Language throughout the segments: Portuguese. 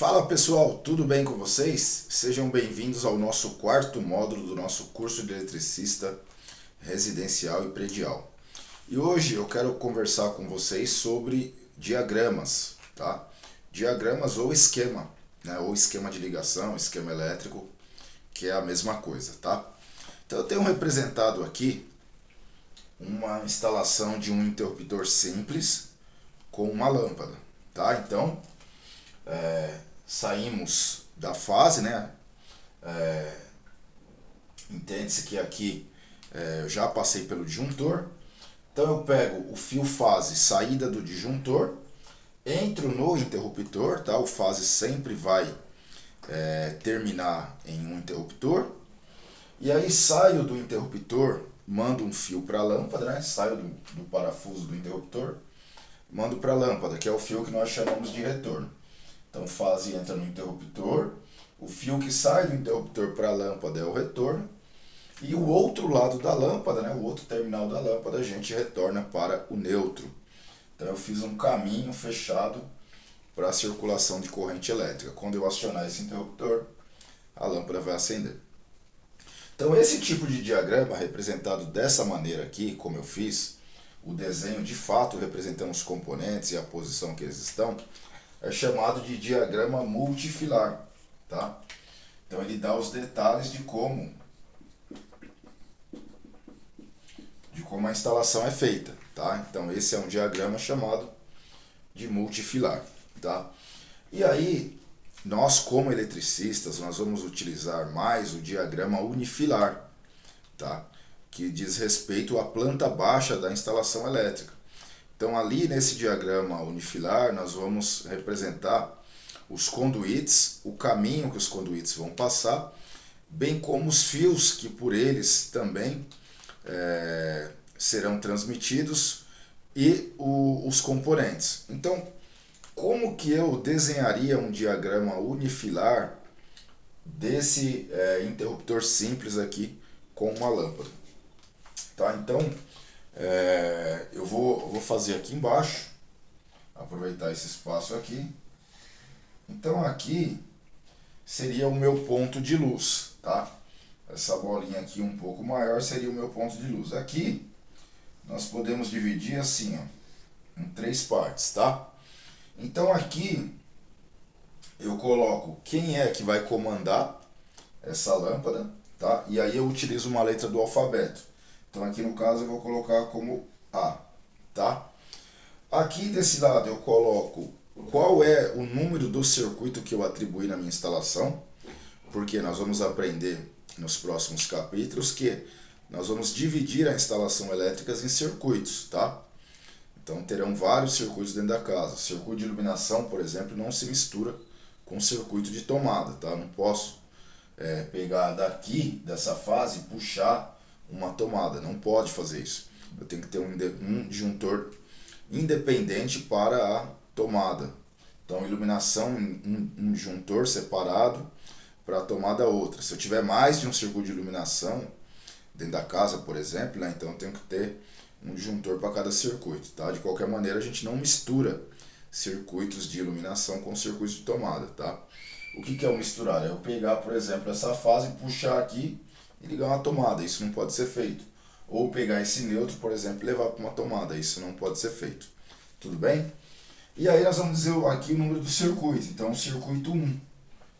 Fala pessoal, tudo bem com vocês? Sejam bem-vindos ao nosso quarto módulo do nosso curso de eletricista residencial e predial. E hoje eu quero conversar com vocês sobre diagramas, tá? Diagramas ou esquema, né? Ou esquema de ligação, esquema elétrico, que é a mesma coisa, tá? Então eu tenho representado aqui uma instalação de um interruptor simples com uma lâmpada, tá? Então, saímos da fase, né? Entende-se que aqui eu já passei pelo disjuntor. Então eu pego o fio fase saída do disjuntor, entro no interruptor, tá? O fase sempre vai terminar em um interruptor. E aí saio do interruptor, mando um fio para a lâmpada, né? Saio do parafuso do interruptor, mando para a lâmpada, que é o fio que nós chamamos de retorno. Então fase entra no interruptor, o fio que sai do interruptor para a lâmpada é o retorno, e o outro lado da lâmpada, né, o outro terminal da lâmpada, a gente retorna para o neutro. Então eu fiz um caminho fechado para a circulação de corrente elétrica. Quando eu acionar esse interruptor, a lâmpada vai acender. Então esse tipo de diagrama, representado dessa maneira aqui, como eu fiz, o desenho de fato representando os componentes e a posição que eles estão, é chamado de diagrama multifilar, tá? Então ele dá os detalhes de como a instalação é feita, tá? Então esse é um diagrama chamado de multifilar, tá? E aí nós como eletricistas nós vamos utilizar mais o diagrama unifilar, tá? Que diz respeito à planta baixa da instalação elétrica. Então ali nesse diagrama unifilar nós vamos representar os conduítes, o caminho que os conduítes vão passar, bem como os fios que por eles também serão transmitidos e os componentes. Então, como que eu desenharia um diagrama unifilar desse interruptor simples aqui com uma lâmpada? Tá? Então, eu vou fazer aqui embaixo, aproveitar esse espaço aqui. Então aqui seria o meu ponto de luz, tá? Essa bolinha aqui um pouco maior seria o meu ponto de luz. Aqui nós podemos dividir assim, ó, em três partes, tá? Então aqui eu coloco quem é que vai comandar essa lâmpada, tá? E aí eu utilizo uma letra do alfabeto. Então aqui no caso eu vou colocar como A, tá? Aqui desse lado eu coloco qual é o número do circuito que eu atribuí na minha instalação, porque nós vamos aprender nos próximos capítulos que nós vamos dividir a instalação elétrica em circuitos, tá? Então terão vários circuitos dentro da casa. O circuito de iluminação, por exemplo, não se mistura com o circuito de tomada, tá? Eu não posso pegar daqui, dessa fase, e puxar uma tomada. Não pode fazer isso. Eu tenho que ter um disjuntor independente para a tomada. Então iluminação, um disjuntor separado para a tomada outra. Se eu tiver mais de um circuito de iluminação dentro da casa, por exemplo, né, então eu tenho que ter um disjuntor para cada circuito, tá? De qualquer maneira a gente não mistura circuitos de iluminação com circuitos de tomada, tá? O que é o misturar? É eu pegar, por exemplo, essa fase, puxar aqui e ligar uma tomada. Isso não pode ser feito. Ou pegar esse neutro, por exemplo, e levar para uma tomada. Isso não pode ser feito. Tudo bem? E aí nós vamos dizer aqui o número do circuito. Então, circuito 1.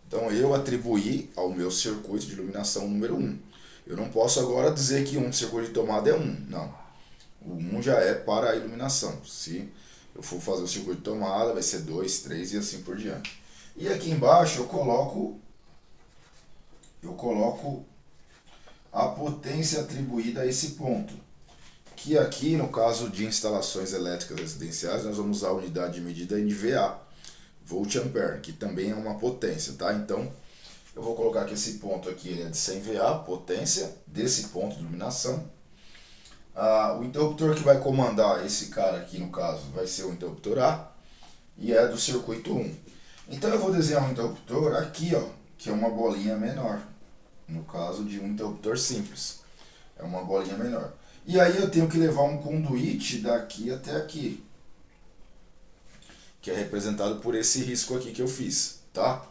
Então, eu atribuí ao meu circuito de iluminação o número 1. Eu não posso agora dizer que um circuito de tomada é 1. Não. O 1 já é para a iluminação. Se eu for fazer o circuito de tomada, vai ser 2, 3 e assim por diante. E aqui embaixo eu coloco a potência atribuída a esse ponto. Que aqui, no caso de instalações elétricas residenciais, nós vamos usar a unidade de medida em VA, volt ampere, que também é uma potência, tá? Então, eu vou colocar que esse ponto aqui ele é de 100 VA, potência desse ponto de iluminação. O interruptor que vai comandar esse cara aqui, no caso, vai ser o interruptor A, e é do circuito 1. Então, eu vou desenhar um interruptor aqui, ó, que é uma bolinha menor, no caso de um interruptor simples. É uma bolinha menor. E aí eu tenho que levar um conduíte daqui até aqui, que é representado por esse risco aqui que eu fiz. tá?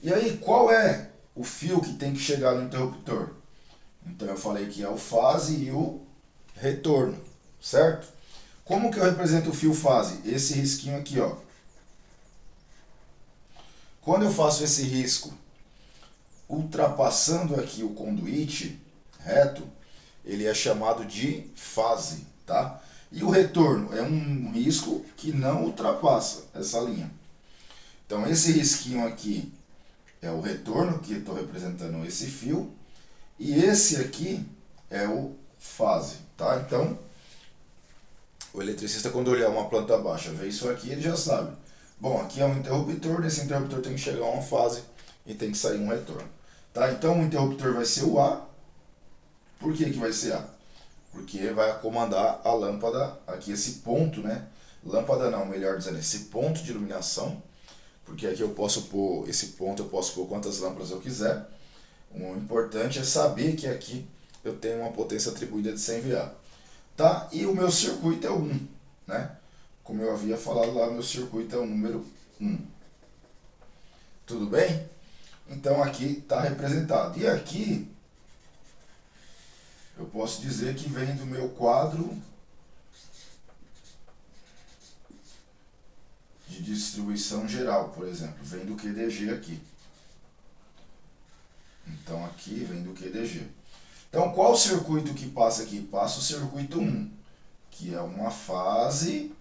E aí, qual é o fio que tem que chegar no interruptor? Então eu falei que é o fase e o retorno, certo? Como que eu represento o fio fase? Esse risquinho aqui, ó. Quando eu faço esse risco ultrapassando aqui o conduíte reto, ele é chamado de fase, tá? E o retorno é um risco que não ultrapassa essa linha. Então esse risquinho aqui é o retorno, que estou representando esse fio, e esse aqui é o fase, tá? Então o eletricista, quando olhar uma planta baixa, vê isso aqui, ele já sabe. Bom, aqui é um interruptor, nesse interruptor tem que chegar uma fase e tem que sair um retorno. Tá? Então o interruptor vai ser o A. Por que vai ser A? Porque vai comandar a lâmpada, aqui esse ponto, né? Lâmpada não, melhor dizendo, esse ponto de iluminação. Porque aqui eu posso pôr, esse ponto eu posso pôr quantas lâmpadas eu quiser. O importante é saber que aqui eu tenho uma potência atribuída de 100 VA. Tá? E o meu circuito é o 1, né? Como eu havia falado lá, meu circuito é o número 1. Tudo bem? Então aqui está representado. E aqui eu posso dizer que vem do meu quadro de distribuição geral, por exemplo. Vem do QDG aqui. Então aqui vem do QDG. Então qual circuito que passa aqui? Passa o circuito 1, que é uma fase,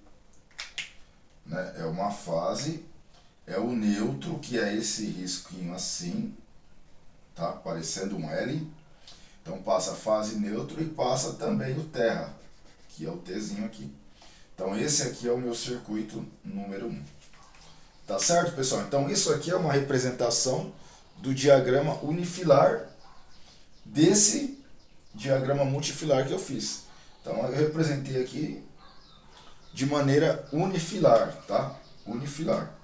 né? É uma fase, é o neutro, que é esse risquinho assim, tá? Parecendo um L. Então passa a fase neutro e passa também o terra, que é o Tzinho aqui. Então esse aqui é o meu circuito número 1. Tá certo, pessoal? Então isso aqui é uma representação do diagrama unifilar desse diagrama multifilar que eu fiz. Então eu representei aqui de maneira unifilar, tá? Unifilar.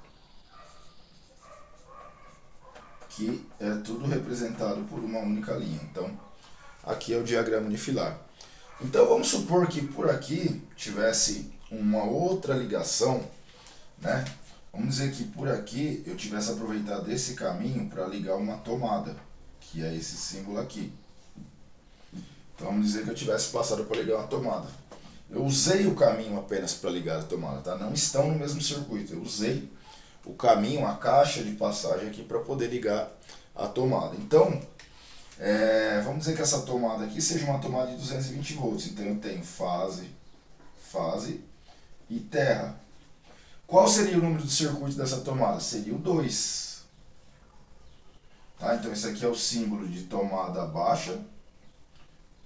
Que é tudo representado por uma única linha. Então aqui é o diagrama unifilar. Então vamos supor que por aqui tivesse uma outra ligação, né? Vamos dizer que por aqui eu tivesse aproveitado esse caminho para ligar uma tomada, que é esse símbolo aqui. Então vamos dizer que eu tivesse passado para ligar uma tomada. Eu usei o caminho apenas para ligar a tomada, tá? Não estão no mesmo circuito. Eu usei o caminho, a caixa de passagem aqui para poder ligar a tomada. Então, vamos dizer que essa tomada aqui seja uma tomada de 220 volts. Então eu tenho fase e terra. Qual seria o número do circuito dessa tomada? Seria o 2. Tá? Então esse aqui é o símbolo de tomada baixa.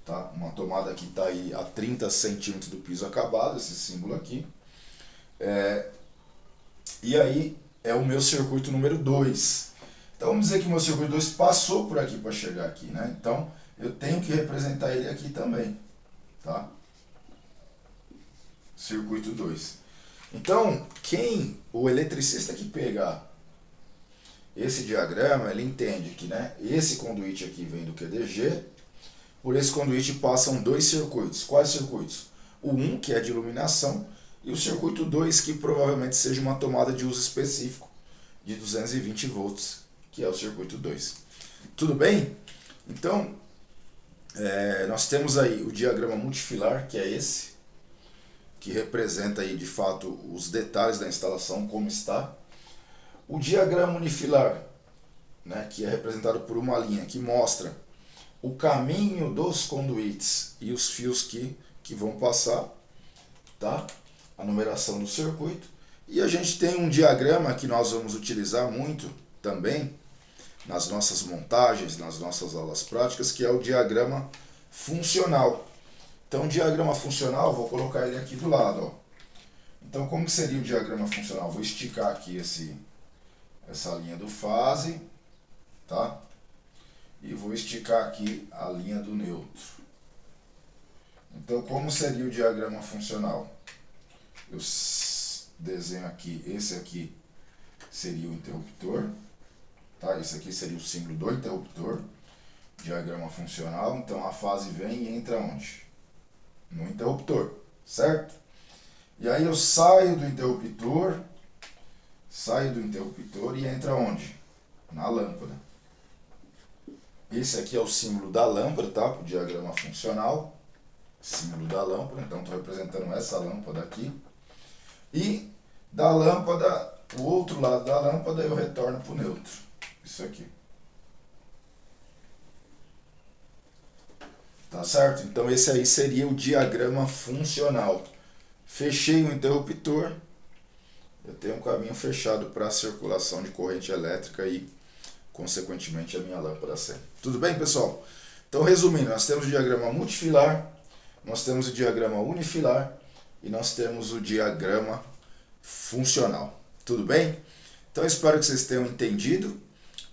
Tá? Uma tomada que está aí a 30 centímetros do piso acabado, esse símbolo aqui. E aí é o meu circuito número 2. Então vamos dizer que o meu circuito 2 passou por aqui para chegar aqui, né? Então eu tenho que representar ele aqui também, tá? Circuito 2. Então, o eletricista que pegar esse diagrama, ele entende que, né, esse conduíte aqui vem do QDG, por esse conduíte passam dois circuitos. Quais circuitos? O 1, que é de iluminação, e o circuito 2, que provavelmente seja uma tomada de uso específico de 220 volts, que é o circuito 2. Tudo bem? Então, nós temos aí o diagrama multifilar, que é esse, que representa aí de fato os detalhes da instalação, como está. O diagrama unifilar, né, que é representado por uma linha que mostra o caminho dos conduítes e os fios que vão passar, tá? A numeração do circuito. E a gente tem um diagrama que nós vamos utilizar muito também nas nossas montagens, nas nossas aulas práticas, que é o diagrama funcional. Então, o diagrama funcional, vou colocar ele aqui do lado, ó. Então, como seria o diagrama funcional? Vou esticar aqui essa linha do fase, tá? E vou esticar aqui a linha do neutro. Então, como seria o diagrama funcional? Eu desenho aqui, esse aqui seria o interruptor, tá? Esse aqui seria o símbolo do interruptor, diagrama funcional. Então, a fase vem e entra onde? No interruptor, certo? E aí eu saio do interruptor, sai do interruptor e entra onde? Na lâmpada. Esse aqui é o símbolo da lâmpada, tá? O diagrama funcional. Símbolo da lâmpada, então estou representando essa lâmpada aqui. E da lâmpada, o outro lado da lâmpada eu retorno para o neutro. Isso aqui. Tá certo? Então esse aí seria o diagrama funcional. Fechei o interruptor, eu tenho um caminho fechado para a circulação de corrente elétrica e, consequentemente, a minha lâmpada acende. Tudo bem, pessoal? Então, resumindo, nós temos o diagrama multifilar, nós temos o diagrama unifilar e nós temos o diagrama funcional. Tudo bem? Então, espero que vocês tenham entendido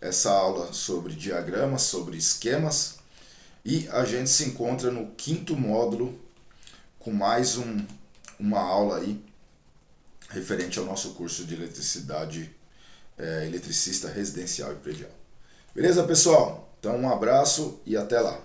essa aula sobre diagramas, sobre esquemas. E a gente se encontra no 5º módulo com mais uma aula aí referente ao nosso curso de eletricidade, eletricista residencial e predial. Beleza, pessoal? Então um abraço e até lá.